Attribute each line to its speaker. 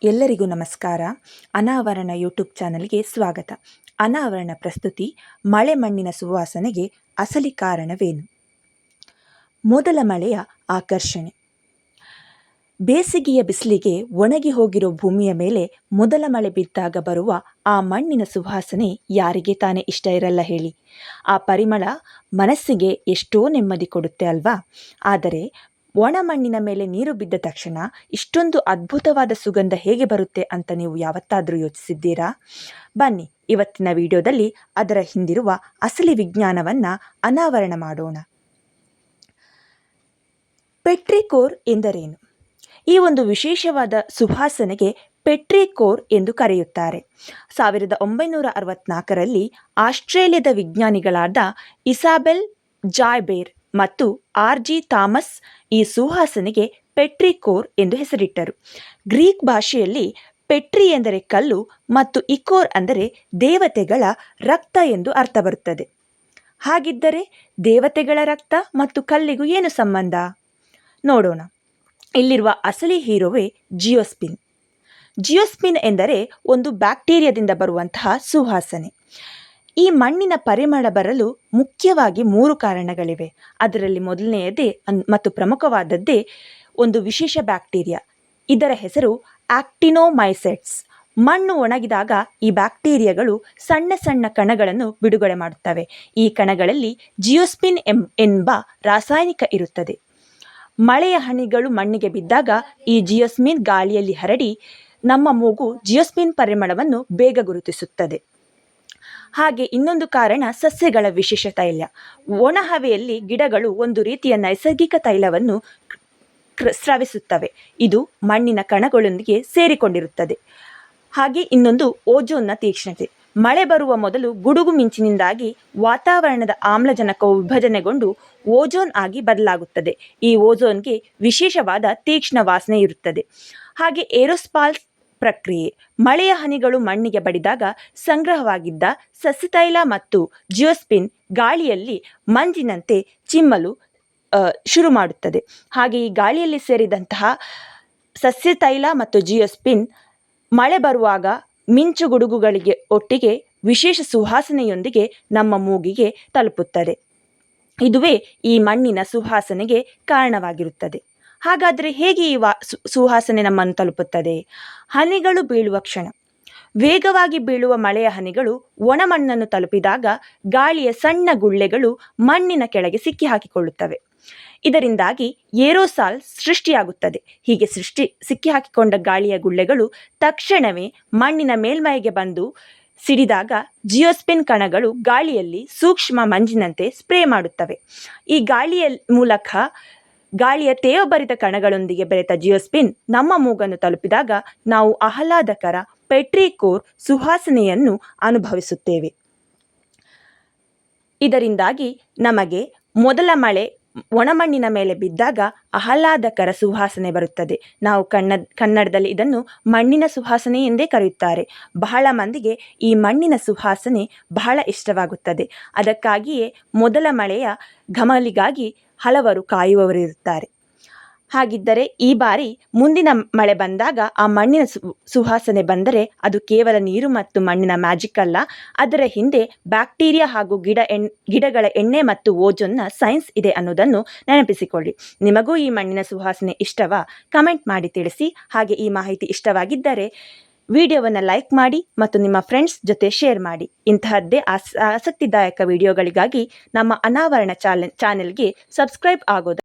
Speaker 1: ಎಲ್ಲರಿಗೂ ನಮಸ್ಕಾರ. ಅನಾವರಣ ಯೂಟ್ಯೂಬ್ ಚಾನಲ್ಗೆ ಸ್ವಾಗತ. ಅನಾವರಣ ಪ್ರಸ್ತುತಿ ಮಳೆ ಮಣ್ಣಿನ ಸುವಾಸನೆಗೆ ಅಸಲಿ ಕಾರಣವೇನು? ಮೊದಲ ಮಳೆಯ ಆಕರ್ಷಣೆ. ಬೇಸಿಗೆಯ ಬಿಸಿಲಿಗೆ ಒಣಗಿ ಹೋಗಿರೋ ಭೂಮಿಯ ಮೇಲೆ ಮೊದಲ ಮಳೆ ಬಿದ್ದಾಗ ಬರುವ ಆ ಮಣ್ಣಿನ ಸುವಾಸನೆ ಯಾರಿಗೆ ತಾನೇ ಇಷ್ಟ ಇರಲ್ಲ ಹೇಳಿ. ಆ ಪರಿಮಳ ಮನಸ್ಸಿಗೆ ಎಷ್ಟೋ ನೆಮ್ಮದಿ ಕೊಡುತ್ತೆ ಅಲ್ವಾ? ಆದರೆ ಒಣ ಮಣ್ಣಿನ ಮೇಲೆ ನೀರು ಬಿದ್ದ ತಕ್ಷಣ ಇಷ್ಟೊಂದು ಅದ್ಭುತವಾದ ಸುಗಂಧ ಹೇಗೆ ಬರುತ್ತೆ ಅಂತ ನೀವು ಯಾವತ್ತಾದರೂ ಯೋಚಿಸಿದ್ದೀರಾ? ಬನ್ನಿ, ಇವತ್ತಿನ ವಿಡಿಯೋದಲ್ಲಿ ಅದರ ಹಿಂದಿರುವ ಅಸಲಿ ವಿಜ್ಞಾನವನ್ನು ಅನಾವರಣ ಮಾಡೋಣ. ಪೆಟ್ರಿಕೋರ್ ಎಂದರೇನು? ಈ ಒಂದು ವಿಶೇಷವಾದ ಸುವಾಸನೆಗೆ ಪೆಟ್ರಿಕೋರ್ ಎಂದು ಕರೆಯುತ್ತಾರೆ. 1964ರಲ್ಲಿ ಆಸ್ಟ್ರೇಲಿಯಾದ ವಿಜ್ಞಾನಿಗಳಾದ ಇಸಾಬೆಲ್ ಜಾಯ್ಬೇರ್ ಮತ್ತು ಆರ್.ಜಿ. ಥಾಮಸ್ ಈ ಸುವಾಸನೆಗೆ ಪೆಟ್ರಿಕೋರ್ ಎಂದು ಹೆಸರಿಟ್ಟರು. ಗ್ರೀಕ್ ಭಾಷೆಯಲ್ಲಿ ಪೆಟ್ರಿ ಎಂದರೆ ಕಲ್ಲು ಮತ್ತು ಇಕೋರ್ ಅಂದರೆ ದೇವತೆಗಳ ರಕ್ತ ಎಂದು ಅರ್ಥ ಬರುತ್ತದೆ. ಹಾಗಿದ್ದರೆ ದೇವತೆಗಳ ರಕ್ತ ಮತ್ತು ಕಲ್ಲಿಗೂ ಏನು ಸಂಬಂಧ? ನೋಡೋಣ. ಇಲ್ಲಿರುವ ಅಸಲಿ ಹೀರೋವೇ ಜಿಯೋಸ್ಪಿನ್. ಜಿಯೋಸ್ಪಿನ್ ಎಂದರೆ ಒಂದು ಬ್ಯಾಕ್ಟೀರಿಯಾದಿಂದ ಬರುವಂತಹ ಸುವಾಸನೆ. ಈ ಮಣ್ಣಿನ ಪರಿಮಳ ಬರಲು ಮುಖ್ಯವಾಗಿ 3 ಕಾರಣಗಳಿವೆ. ಅದರಲ್ಲಿ ಮೊದಲನೆಯದೇ ಮತ್ತು ಪ್ರಮುಖವಾದದ್ದೇ ಒಂದು ವಿಶೇಷ ಬ್ಯಾಕ್ಟೀರಿಯಾ. ಇದರ ಹೆಸರು ಆಕ್ಟಿನೋಮೈಸೆಟ್ಸ್. ಮಣ್ಣು ಒಣಗಿದಾಗ ಈ ಬ್ಯಾಕ್ಟೀರಿಯಾಗಳು ಸಣ್ಣ ಸಣ್ಣ ಕಣಗಳನ್ನು ಬಿಡುಗಡೆ ಮಾಡುತ್ತವೆ. ಈ ಕಣಗಳಲ್ಲಿ ಜಿಯೋಸ್ಪಿನ್ ಎಂಬ ರಾಸಾಯನಿಕ ಇರುತ್ತದೆ. ಮಳೆಯ ಹನಿಗಳು ಮಣ್ಣಿಗೆ ಬಿದ್ದಾಗ ಈ ಜಿಯೋಸ್ಪಿನ್ ಗಾಳಿಯಲ್ಲಿ ಹರಡಿ ನಮ್ಮ ಮೂಗು ಜಿಯೋಸ್ಪಿನ್ ಪರಿಮಳವನ್ನು ಬೇಗ ಗುರುತಿಸುತ್ತದೆ. ಹಾಗೆ ಇನ್ನೊಂದು ಕಾರಣ ಸಸ್ಯಗಳ ವಿಶೇಷ ತೈಲ. ಒಣ ಹವೆಯಲ್ಲಿ ಗಿಡಗಳು ಒಂದು ರೀತಿಯ ನೈಸರ್ಗಿಕ ತೈಲವನ್ನು ಸ್ರವಿಸುತ್ತವೆ. ಇದು ಮಣ್ಣಿನ ಕಣಗಳೊಂದಿಗೆ ಸೇರಿಕೊಂಡಿರುತ್ತದೆ. ಹಾಗೆ ಇನ್ನೊಂದು ಓಜೋನ್ನ ತೀಕ್ಷ್ಣತೆ. ಮಳೆ ಬರುವ ಮೊದಲು ಗುಡುಗು ಮಿಂಚಿನಿಂದಾಗಿ ವಾತಾವರಣದ ಆಮ್ಲಜನಕವು ವಿಭಜನೆಗೊಂಡು ಓಜೋನ್ ಆಗಿ ಬದಲಾಗುತ್ತದೆ. ಈ ಓಜೋನ್ಗೆ ವಿಶೇಷವಾದ ತೀಕ್ಷ್ಣ ವಾಸನೆ ಇರುತ್ತದೆ. ಹಾಗೆ ಏರೋಸ್ಪಾಲ್ ಪ್ರಕ್ರಿಯೆ. ಮಳೆಯ ಹನಿಗಳು ಮಣ್ಣಿಗೆ ಬಡಿದಾಗ ಸಂಗ್ರಹವಾಗಿದ್ದ ಸಸ್ಯತೈಲ ಮತ್ತು ಜಿಯೋಸ್ಪಿನ್ ಗಾಳಿಯಲ್ಲಿ ಮಂಜಿನಂತೆ ಚಿಮ್ಮಲು ಶುರು ಮಾಡುತ್ತದೆ. ಹಾಗೆ ಈ ಗಾಳಿಯಲ್ಲಿ ಸೇರಿದಂತಹ ಸಸ್ಯತೈಲ ಮತ್ತು ಜಿಯೋಸ್ಪಿನ್ ಮಳೆ ಬರುವಾಗ ಮಿಂಚು ಗುಡುಗುಗಳಿಗೆ ಒಟ್ಟಿಗೆ ವಿಶೇಷ ಸುವಾಸನೆಯೊಂದಿಗೆ ನಮ್ಮ ಮೂಗಿಗೆ ತಲುಪುತ್ತದೆ. ಇದುವೇ ಈ ಮಣ್ಣಿನ ಸುವಾಸನೆಗೆ ಕಾರಣವಾಗಿರುತ್ತದೆ. ಹಾಗಾದರೆ ಹೇಗೆ ಈ ಸುವಾಸನೆ ನಮ್ಮನ್ನು ತಲುಪುತ್ತದೆ? ಹನಿಗಳು ಬೀಳುವ ಕ್ಷಣ. ವೇಗವಾಗಿ ಬೀಳುವ ಮಳೆಯ ಹನಿಗಳು ಒಣ ಮಣ್ಣನ್ನು ತಲುಪಿದಾಗ ಗಾಳಿಯ ಸಣ್ಣ ಗುಳ್ಳೆಗಳು ಮಣ್ಣಿನ ಕೆಳಗೆ ಸಿಕ್ಕಿ ಹಾಕಿಕೊಳ್ಳುತ್ತವೆ. ಇದರಿಂದಾಗಿ ಏರೋಸಾಲ್ ಸೃಷ್ಟಿಯಾಗುತ್ತದೆ. ಹೀಗೆ ಸಿಕ್ಕಿ ಹಾಕಿಕೊಂಡ ಗಾಳಿಯ ಗುಳ್ಳೆಗಳು ತಕ್ಷಣವೇ ಮಣ್ಣಿನ ಮೇಲ್ಮೈಗೆ ಬಂದು ಸಿಡಿದಾಗ ಜಿಯೋಸ್ಪಿನ್ ಕಣಗಳು ಗಾಳಿಯಲ್ಲಿ ಸೂಕ್ಷ್ಮ ಮಂಜಿನಂತೆ ಸ್ಪ್ರೇ ಮಾಡುತ್ತವೆ. ಈ ಗಾಳಿಯ ಮೂಲಕ ಗಾಳಿಯ ತೇವಭರಿತ ಕಣಗಳೊಂದಿಗೆ ಬೆರೆತ ಜಿಯೋಸ್ಪಿನ್ ನಮ್ಮ ಮೂಗನ್ನು ತಲುಪಿದಾಗ ನಾವು ಆಹ್ಲಾದಕರ ಪೆಟ್ರಿಕೋರ್ ಸುವಾಸನೆಯನ್ನು ಅನುಭವಿಸುತ್ತೇವೆ. ಇದರಿಂದಾಗಿ ನಮಗೆ ಮೊದಲ ಮಳೆ ಒಣಮಣ್ಣಿನ ಮೇಲೆ ಬಿದ್ದಾಗ ಆಹ್ಲಾದಕರ ಸುವಾಸನೆ ಬರುತ್ತದೆ. ನಾವು ಕನ್ನಡದಲ್ಲಿ ಇದನ್ನು ಮಣ್ಣಿನ ಸುವಾಸನೆ ಎಂದೇ ಕರೆಯುತ್ತಾರೆ. ಬಹಳ ಮಂದಿಗೆ ಈ ಮಣ್ಣಿನ ಸುವಾಸನೆ ಬಹಳ ಇಷ್ಟವಾಗುತ್ತದೆ. ಅದಕ್ಕಾಗಿಯೇ ಮೊದಲ ಮಳೆಯ ಘಮಲಿಗಾಗಿ ಹಲವರು ಕಾಯುವವರಿರುತ್ತಾರೆ. ಹಾಗಿದ್ದರೆ ಈ ಬಾರಿ ಮುಂದಿನ ಮಳೆ ಬಂದಾಗ ಆ ಮಣ್ಣಿನ ಸುವಾಸನೆ ಬಂದರೆ ಅದು ಕೇವಲ ನೀರು ಮತ್ತು ಮಣ್ಣಿನ ಮ್ಯಾಜಿಕ್ ಅಲ್ಲ. ಅದರ ಹಿಂದೆ ಬ್ಯಾಕ್ಟೀರಿಯಾ ಹಾಗೂ ಗಿಡಗಳ ಎಣ್ಣೆ ಮತ್ತು ಓಜೋನ್ನ ಸೈನ್ಸ್ ಇದೆ ಅನ್ನೋದನ್ನು ನೆನಪಿಸಿಕೊಳ್ಳಿ. ನಿಮಗೂ ಈ ಮಣ್ಣಿನ ಸುವಾಸನೆ ಇಷ್ಟವಾ? ಕಮೆಂಟ್ ಮಾಡಿ ತಿಳಿಸಿ. ಹಾಗೆ ಈ ಮಾಹಿತಿ ಇಷ್ಟವಾಗಿದ್ದರೆ ವಿಡಿಯೋವನ್ನು ಲೈಕ್ ಮಾಡಿ ಮತ್ತು ನಿಮ್ಮ ಫ್ರೆಂಡ್ಸ್ ಜೊತೆ ಶೇರ್ ಮಾಡಿ. ಇಂತಹದ್ದೇ ಆಸಕ್ತಿದಾಯಕ ವಿಡಿಯೋಗಳಿಗಾಗಿ ನಮ್ಮ ಅನಾವರಣ ಚಾನೆಲ್ಗೆ ಸಬ್ಸ್ಕ್ರೈಬ್ ಆಗೋದು